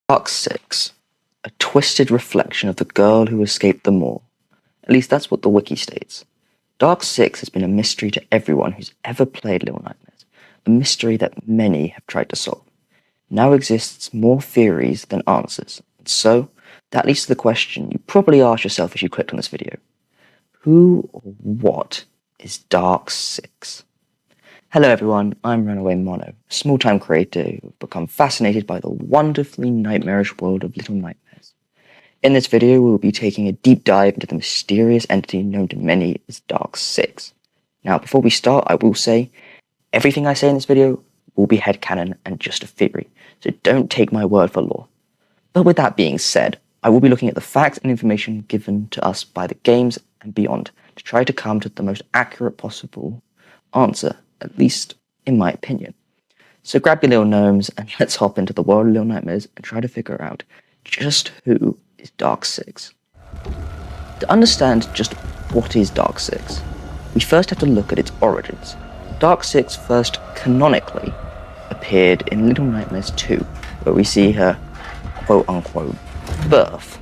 Dark 6, a twisted reflection of the girl who escaped them all. At least that's what the wiki states. Dark 6 has been a mystery to everyone who's ever played Little Nightmares, a mystery that many have tried to solve. Now exists more theories than answers, and so that leads to the question you probably asked yourself as you clicked on this video. Who or what is Dark 6? Hello everyone, I'm Runaway Mono, a small-time creator who've become fascinated by the wonderfully nightmarish world of Little Nightmares. In this video, we will be taking a deep dive into the mysterious entity known to many as Dark 6. Now, before we start, I will say, everything I say in this video will be headcanon and just a theory, so don't take my word for law. But with that being said, I will be looking at the facts and information given to us by the games and beyond to try to come to the most accurate possible answer, at least in my opinion. So grab your little gnomes and let's hop into the world of Little Nightmares and try to figure out just who is Dark 6. To understand just what is Dark 6, we first have to look at its origins. Dark 6 first canonically appeared in Little Nightmares 2, where we see her quote-unquote birth.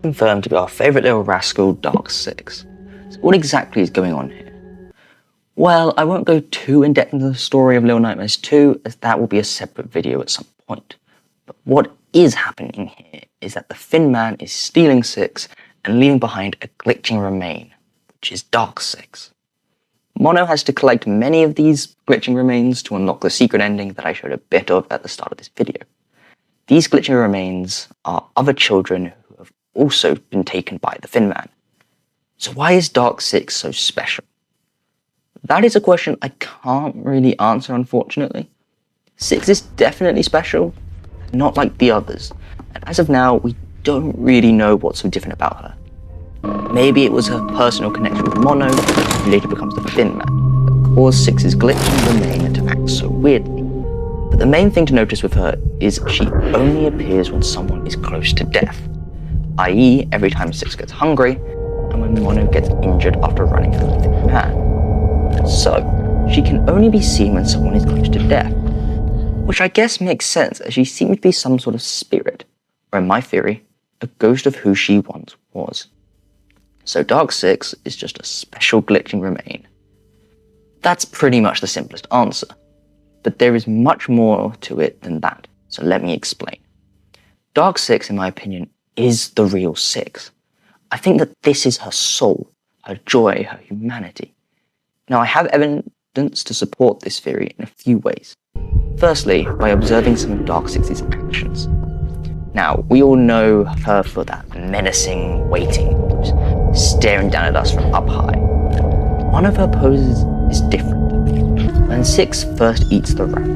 Confirmed to be our favourite little rascal, Dark 6. So what exactly is going on here? Well, I won't go too in-depth into the story of Little Nightmares 2, as that will be a separate video at some point. But what is happening here is that the Thin Man is stealing 6 and leaving behind a glitching remain, which is Dark 6. Mono has to collect many of these glitching remains to unlock the secret ending that I showed a bit of at the start of this video. These glitching remains are other children who have also been taken by the Thin Man. So why is Dark 6 so special? That is a question I can't really answer, unfortunately. 6 is definitely special, not like the others, and as of now, we don't really know what's so different about her. Maybe it was her personal connection with Mono, who later becomes the Thin Man, that caused 6's glitching remain to act so weirdly. But the main thing to notice with her is she only appears when someone is close to death, i.e. every time 6 gets hungry, and when Mono gets injured after running from the Thin Man. So, she can only be seen when someone is close to death, which I guess makes sense as she seems to be some sort of spirit, or in my theory, a ghost of who she once was. So Dark 6 is just a special glitching remain. That's pretty much the simplest answer, but there is much more to it than that, so let me explain. Dark 6, in my opinion, is the real 6. I think that this is her soul, her joy, her humanity. Now, I have evidence to support this theory in a few ways. Firstly, by observing some of Dark 6's actions. Now, we all know her for that menacing, waiting pose, staring down at us from up high. One of her poses is different. When 6 first eats the rat.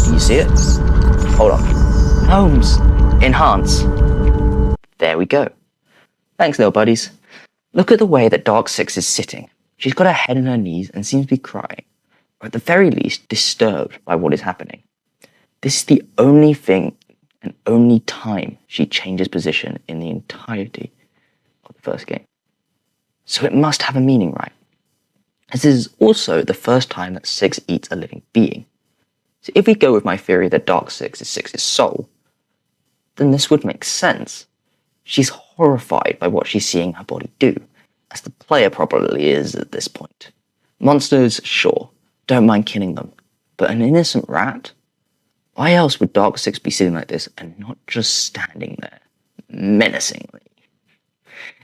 Do you see it? Hold on. Gnomes! Enhance. There we go. Thanks, little buddies. Look at the way that Dark 6 is sitting. She's got her head on her knees and seems to be crying, or at the very least, disturbed by what is happening. This is the only thing and only time she changes position in the entirety of the first game. So it must have a meaning, right? As this is also the first time that 6 eats a living being. So if we go with my theory that Dark 6 is 6's soul, then this would make sense. She's horrified by what she's seeing her body do, as the player probably is at this point. Monsters, sure, don't mind killing them, but an innocent rat? Why else would Dark 6 be sitting like this and not just standing there, menacingly?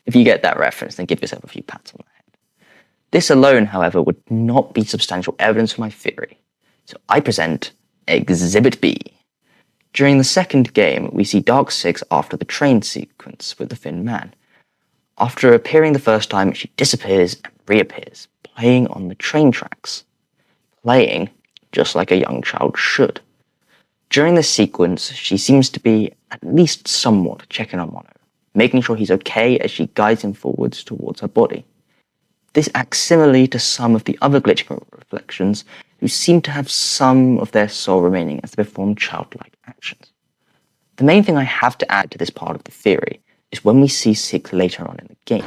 If you get that reference, then give yourself a few pats on the head. This alone, however, would not be substantial evidence for my theory, so I present Exhibit B. During the second game, we see Dark 6 after the train sequence with the Thin Man. After appearing the first time, she disappears and reappears, playing on the train tracks. Playing just like a young child should. During this sequence, she seems to be at least somewhat checking on Mono, making sure he's okay as she guides him forwards towards her body. This acts similarly to some of the other glitching reflections who seem to have some of their soul remaining as they perform childlike actions. The main thing I have to add to this part of the theory is when we see Six later on in the game.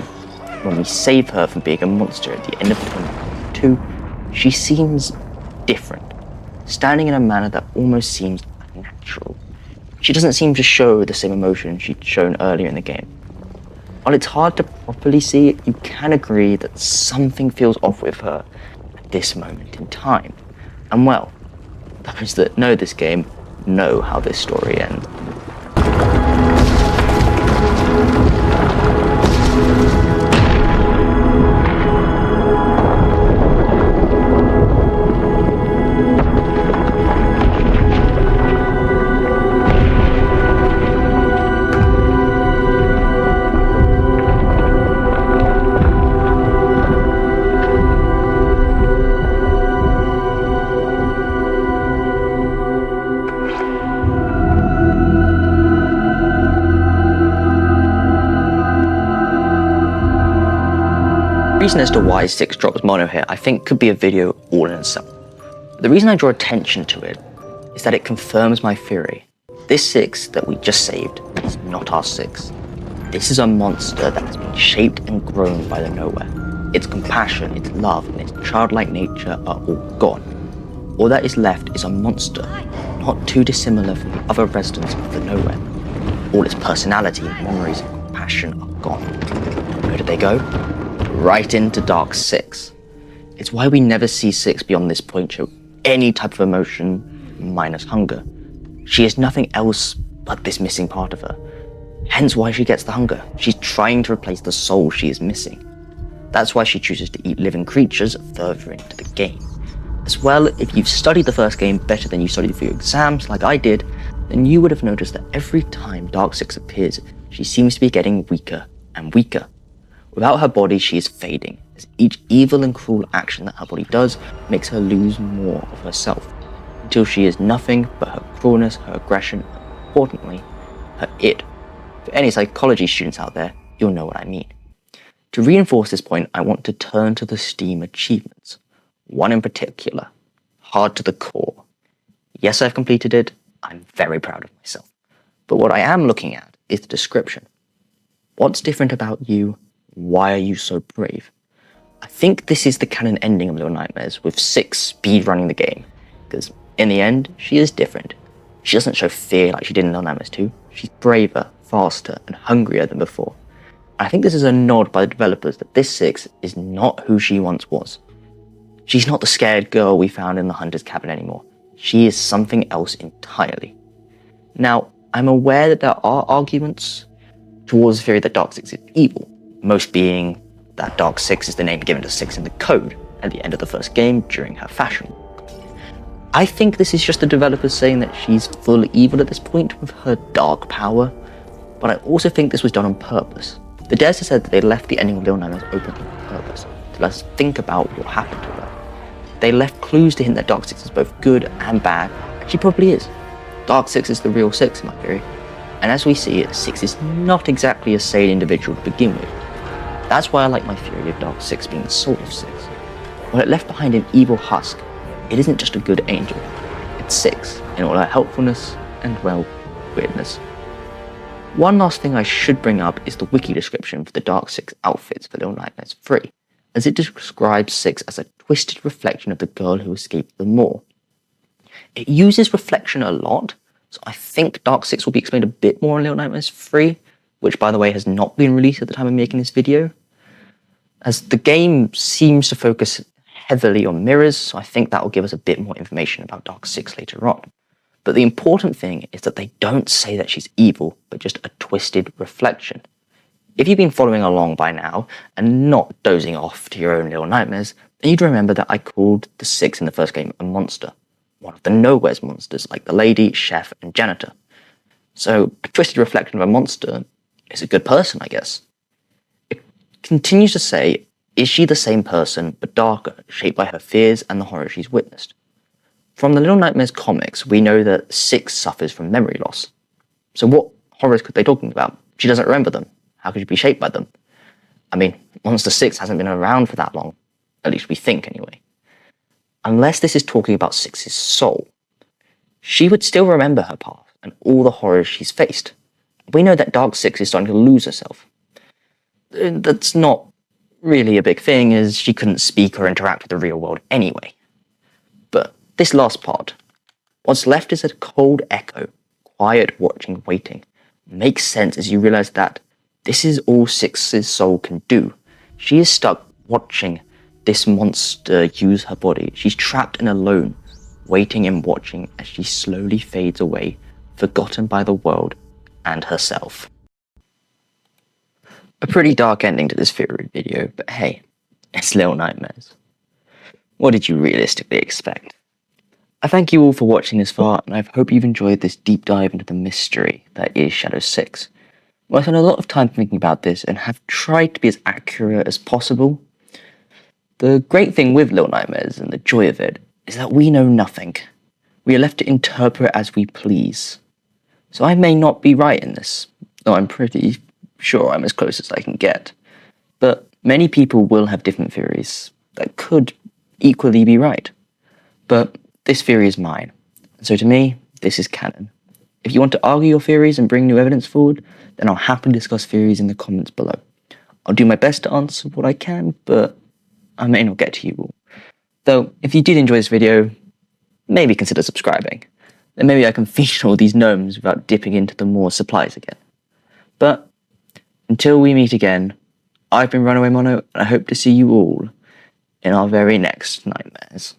When we save her from being a monster at the end of 2022, she seems different, standing in a manner that almost seems unnatural. She doesn't seem to show the same emotion she'd shown earlier in the game. While it's hard to properly see it, you can agree that something feels off with her at this moment in time. And well, those that know this game know how this story ends. The reason as to why Six drops mono here, I think, could be a video all in itself. The reason I draw attention to it is that it confirms my theory. This Six that we just saved is not our Six. This is a monster that has been shaped and grown by the nowhere. Its compassion, its love, and its childlike nature are all gone. All that is left is a monster, not too dissimilar from the other residents of the nowhere. All its personality, memories, and compassion are gone. Where did they go? Right into Dark Six. It's why we never see Six beyond this point show any type of emotion minus hunger. She is nothing else but this missing part of her. Hence why she gets the hunger. She's trying to replace the soul she is missing. That's why she chooses to eat living creatures further into the game. As well, if you've studied the first game better than you studied for your exams, like I did, then you would have noticed that every time Dark Six appears, she seems to be getting weaker and weaker. Without her body, she is fading, as each evil and cruel action that her body does makes her lose more of herself, until she is nothing but her cruelness, her aggression, and importantly, her id. For any psychology students out there, you'll know what I mean. To reinforce this point, I want to turn to the Steam achievements. One in particular, hard to the core. Yes, I've completed it, I'm very proud of myself. But what I am looking at is the description. What's different about you? Why are you so brave? I think this is the canon ending of Little Nightmares, with Six speedrunning the game, because in the end, she is different. She doesn't show fear like she did in Little Nightmares 2. She's braver, faster, and hungrier than before. And I think this is a nod by the developers that this Six is not who she once was. She's not the scared girl we found in the Hunter's cabin anymore. She is something else entirely. Now, I'm aware that there are arguments towards the theory that Dark Six is evil, most being that Dark Six is the name given to Six in the code at the end of the first game during her fashion walk. I think this is just the developers saying that she's full evil at this point with her dark power, but I also think this was done on purpose. The devs have said that they left the ending of Little Nightmares open on purpose to let us think about what happened to her. They left clues to hint that Dark Six is both good and bad, and she probably is. Dark Six is the real Six in my theory, and as we see it, Six is not exactly a sane individual to begin with. That's why I like my theory of Dark Six being the soul of Six. While it left behind an evil husk, it isn't just a good angel. It's Six in all her helpfulness and, well, weirdness. One last thing I should bring up is the wiki description for the Dark Six outfits for Little Nightmares 3, as it describes Six as a twisted reflection of the girl who escaped the moor. It uses reflection a lot, so I think Dark Six will be explained a bit more in Little Nightmares 3, which, by the way, has not been released at the time of making this video, as the game seems to focus heavily on mirrors, so I think that will give us a bit more information about Dark Six later on. But the important thing is that they don't say that she's evil, but just a twisted reflection. If you've been following along by now, and not dozing off to your own Little Nightmares, then you'd remember that I called the Six in the first game a monster, one of the Nowhere's monsters, like the lady, chef, and janitor. So, a twisted reflection of a monster is a good person, I guess. It continues to say, is she the same person, but darker, shaped by her fears and the horror she's witnessed? From the Little Nightmares comics, we know that Six suffers from memory loss. So what horrors could they be talking about? She doesn't remember them. How could she be shaped by them? I mean, Monster 6 hasn't been around for that long. At least we think, anyway. unless this is talking about Six's soul, she would still remember her past and all the horrors she's faced. We know that Dark Six is starting to lose herself. That's not really a big thing, as she couldn't speak or interact with the real world anyway. But this last part, what's left is a cold echo, quiet watching, waiting. Makes sense as you realize that this is all Six's soul can do. She is stuck watching this monster use her body. She's trapped and alone, waiting and watching as she slowly fades away, forgotten by the world and herself. A pretty dark ending to this theory video, but hey, it's Little Nightmares. What did you realistically expect? I thank you all for watching this far, and I hope you've enjoyed this deep dive into the mystery that is Shadow 6. Well, I spent a lot of time thinking about this and have tried to be as accurate as possible. The great thing with Little Nightmares and the joy of it is that we know nothing. We are left to interpret as we please. So I may not be right in this, though I'm pretty sure I'm as close as I can get. But many people will have different theories that could equally be right. But this theory is mine, so to me, this is canon. If you want to argue your theories and bring new evidence forward, then I'll happily discuss theories in the comments below. I'll do my best to answer what I can, but I may not get to you all. Though, if you did enjoy this video, maybe consider subscribing. Then maybe I can feature all these gnomes without dipping into the more supplies again. But, until we meet again, I've been Runaway Mono, and I hope to see you all in our very next nightmares.